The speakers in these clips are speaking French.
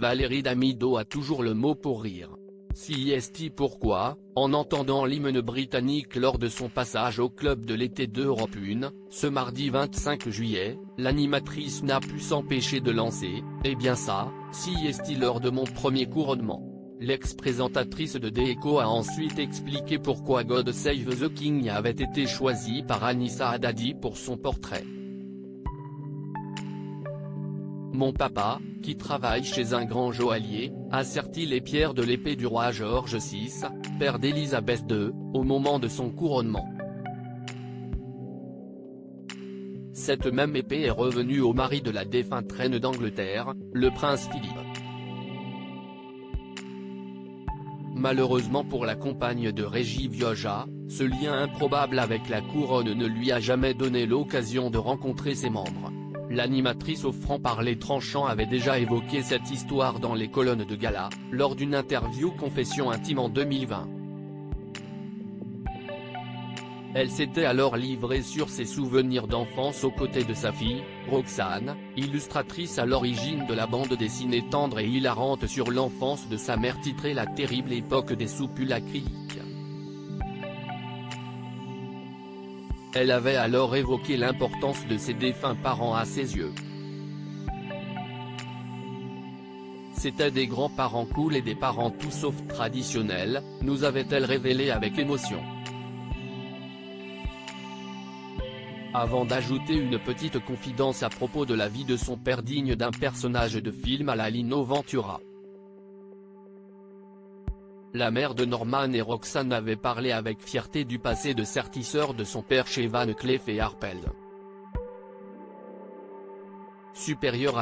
Valérie Damido a toujours le mot pour rire. CIST pourquoi, en entendant l'hymne britannique lors de son passage au Club de l'été d'Europe 1, ce mardi 25 juillet, l'animatrice n'a pu s'empêcher de lancer « Eh bien ça, CIST lors de mon premier couronnement ». L'ex-présentatrice de Déco a ensuite expliqué pourquoi God Save the King avait été choisie par Anissa Haddadi pour son portrait. Mon papa, qui travaille chez un grand joaillier, a serti les pierres de l'épée du roi George VI, père d'Élisabeth II, au moment de son couronnement. Cette même épée est revenue au mari de la défunte reine d'Angleterre, le prince Philippe. Malheureusement pour la compagne de Régis Vioja, ce lien improbable avec la couronne ne lui a jamais donné l'occasion de rencontrer ses membres. L'animatrice au franc-parler tranchant avait déjà évoqué cette histoire dans les colonnes de gala, lors d'une interview Confessions intimes en 2020. Elle s'était alors livrée sur ses souvenirs d'enfance aux côtés de sa fille, Roxane, illustratrice à l'origine de la bande dessinée tendre et hilarante sur l'enfance de sa mère titrée La terrible époque des soupules acryliques. Elle avait alors évoqué l'importance de ses défunts parents à ses yeux. C'étaient des grands-parents cool et des parents tout sauf traditionnels, nous avait-elle révélé avec émotion. Avant d'ajouter une petite confidence à propos de la vie de son père digne d'un personnage de film à la Lino Ventura. La mère de Norman et Roxane avait parlé avec fierté du passé de sertisseur de son père chez Van Cleef et Arpels. Supérieur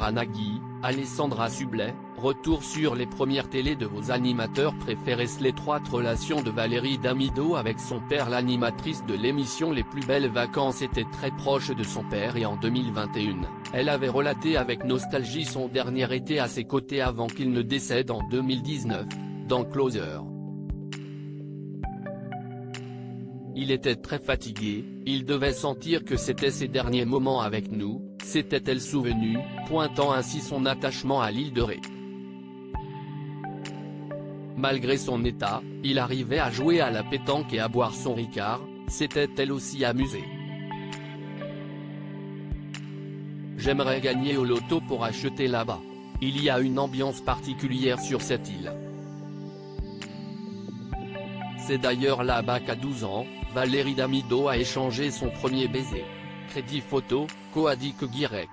à Nagui, Alessandra Sublet, retour sur les premières télés de vos animateurs préférés. L'étroite relation de Valérie Damido avec son père. L'animatrice de l'émission Les plus belles vacances était très proche de son père et en 2021, elle avait relaté avec nostalgie son dernier été à ses côtés avant qu'il ne décède en 2019, dans Closer. Il était très fatigué, il devait sentir que c'était ses derniers moments avec nous, s'était-elle souvenue, pointant ainsi son attachement à l'île de Ré. Malgré son état, il arrivait à jouer à la pétanque et à boire son Ricard, s'était-elle aussi amusée. J'aimerais gagner au loto pour acheter là-bas. Il y a une ambiance particulière sur cette île. C'est d'ailleurs là-bas qu'à 12 ans, Valérie Damido a échangé son premier baiser. Crédit photo, Coadic Guirec.